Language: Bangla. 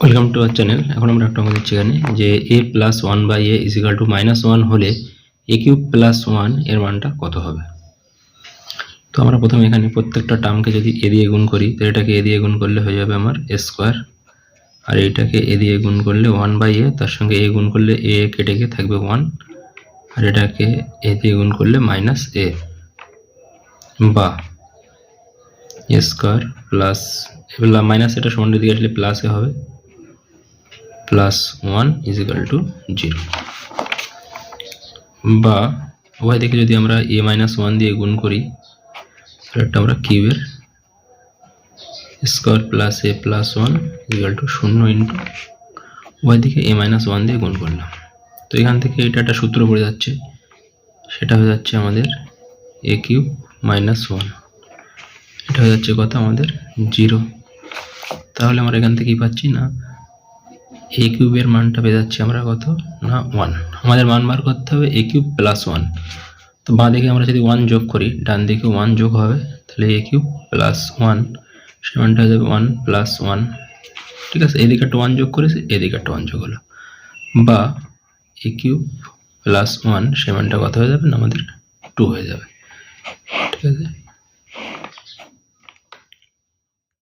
Welcome to our channel. এখন আমরা একটা অঙ্ক দিচ্ছি এখানে যে a plus one by a is equal to minus one হলে এ কিউব প্লাস ওয়ান এর মানটা কত হবে। তো আমরা প্রথমে এখানে প্রত্যেকটা টার্মকে যদি এ দিয়ে গুণ করি তো এটাকে এ দিয়ে গুণ করলে হয়ে যাবে আমার এ স্কোয়ার, আর এইটাকে এ দিয়ে গুণ করলে ওয়ান বাই এ, তার সঙ্গে এ গুণ করলে এ কেটে গিয়ে থাকবে ওয়ান, আর এটাকে এ দিয়ে গুণ করলে মাইনাস এ, বা এ স্কোয়ার প্লাস মাইনাস এটা সমান দিকে আসলে প্লাস এ হবে, plus one is equal two zero. বা উভয় দিকে যদি আমরা এ মাইনাস ওয়ান দিয়ে গুণ করি তাহলে আমরা কিউবের square plus A plus one equal to শূন্য ইন্টু উভয় দিকে এ মাইনাস ওয়ান দিয়ে গুণ করলাম। তো এখান থেকে এটা একটা সূত্র পড়ে যাচ্ছে, সেটা হয়ে যাচ্ছে আমাদের এ কিউব মাইনাস ওয়ান, এটা হয়ে যাচ্ছে কত আমাদের জিরো। তাহলে আমরা এখান থেকে কি পাচ্ছি না এ কিউবের মানটা পেয়ে যাচ্ছি আমরা কত না ওয়ান। আমাদের মান বার করতে হবে এ কিউব প্লাস ওয়ান। তো বাঁ দিকে আমরা যদি ওয়ান যোগ করি ডান দিকে ওয়ান যোগ হবে, তাহলে এ কিউব প্লাস ওয়ান সমানটা হয়ে যাবে ওয়ান প্লাস ওয়ান। ঠিক আছে, এদিকে একটা ওয়ান যোগ করেছি, এদিকে একটা ওয়ান যোগ হলো, বা এ কিউব প্লাস ওয়ান সমানটা কত হয়ে যাবে না আমাদের টু হয়ে যাবে। ঠিক আছে।